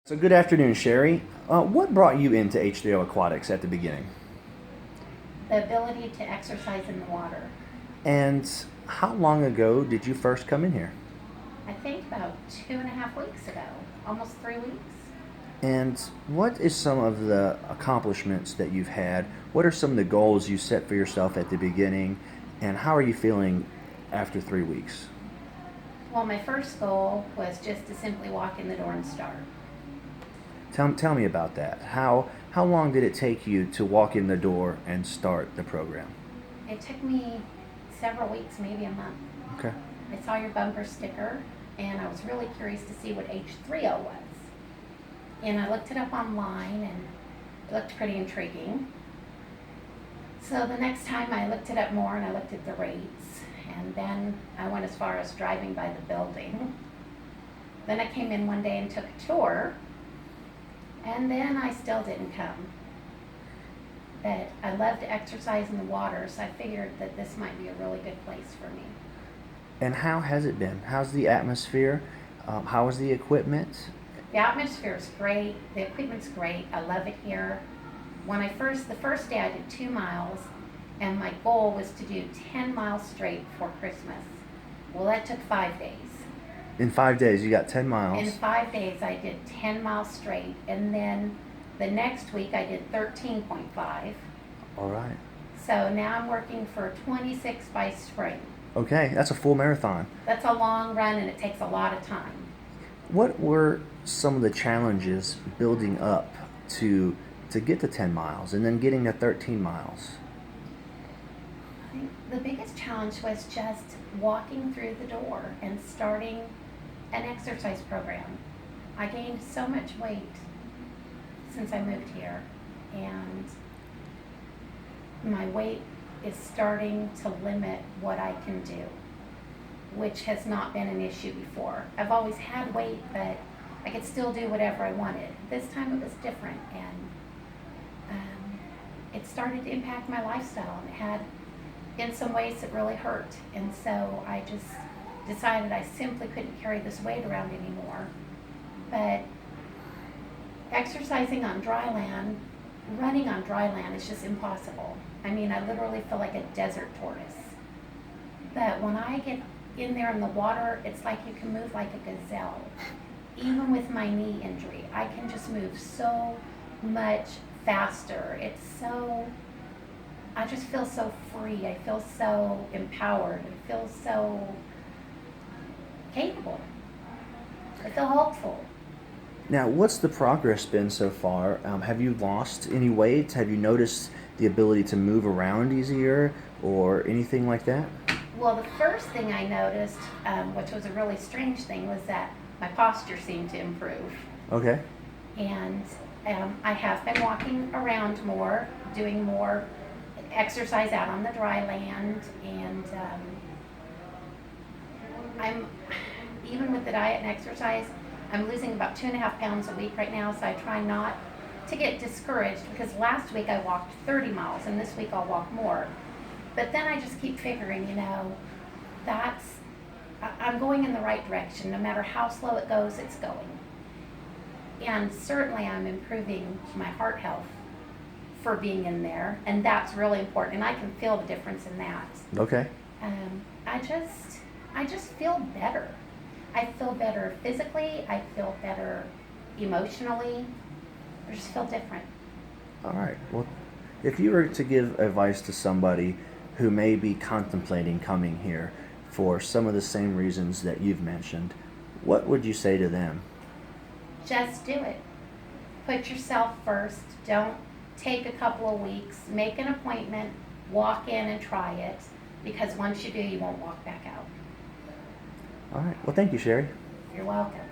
So good afternoon, Cherri. What brought you into H3O Aquatics at the beginning? The ability to exercise in the water. And how long ago did you first come in here? I think about 2.5 weeks ago, almost 3 weeks. And what is some of the accomplishments that you've had? What are some of the goals you set for yourself at the beginning? And how are you feeling after 3 weeks? Well, my first goal was just to simply walk in the door and start. Tell me about that. How long did it take you to walk in the door and start the program? It took me several weeks, maybe a month. Okay. I saw your bumper sticker and I was really curious to see what H3O was. And I looked it up online and it looked pretty intriguing. So the next time I looked it up more and I looked at the rates, and then I went as far as driving by the building. Then I came in one day and took a tour, and then I still didn't come. But I love to exercise in the water, so I figured that this might be a really good place for me. And how has it been? How's the atmosphere? How is the equipment? The atmosphere is great, the equipment's great, I love it here. The first day I did 2 miles, and my goal was to do 10 miles straight before Christmas. Well, that took 5 days. In 5 days, you got 10 miles. In 5 days, I did 10 miles straight, and then the next week I did 13.5. All right. So now I'm working for 26 by spring. Okay, that's a full marathon. That's a long run, and it takes a lot of time. What were some of the challenges building up to get to 10 miles and then getting to 13 miles? I think the biggest challenge was just walking through the door and starting an exercise program. I gained so much weight since I moved here, and my weight is starting to limit what I can do, which has not been an issue before. I've always had weight, but I could still do whatever I wanted. This time it was different, and it started to impact my lifestyle, and it had, in some ways, it really hurt. And so I just decided I simply couldn't carry this weight around anymore. But exercising on dry land, running on dry land is just impossible. I mean, I literally feel like a desert tortoise. But when I get in there in the water, it's like you can move like a gazelle. Even with my knee injury, I can just move so much faster. I just feel so free. I feel so empowered. I feel so capable. I feel hopeful. Now, what's the progress been so far? Have you lost any weight? Have you noticed the ability to move around easier or anything like that? Well, the first thing I noticed, which was a really strange thing, was that my posture seemed to improve. Okay. And I have been walking around more, doing more exercise out on the dry land, and I'm, even with the diet and exercise, I'm losing about 2.5 pounds a week right now, so I try not to get discouraged, because last week I walked 30 miles and this week I'll walk more. But then I just keep figuring, I'm going in the right direction. No matter how slow it goes, it's going. And certainly I'm improving my heart health for being in there, and that's really important, and I can feel the difference in that. Okay. I just feel better. I feel better physically, I feel better emotionally, I just feel different. All right. Well, if you were to give advice to somebody who may be contemplating coming here for some of the same reasons that you've mentioned, what would you say to them? Just do it. Put yourself first. Don't take a couple of weeks. Make an appointment, walk in and try it, because once you do, you won't walk back out. All right. Well, thank you, Cherri. You're welcome.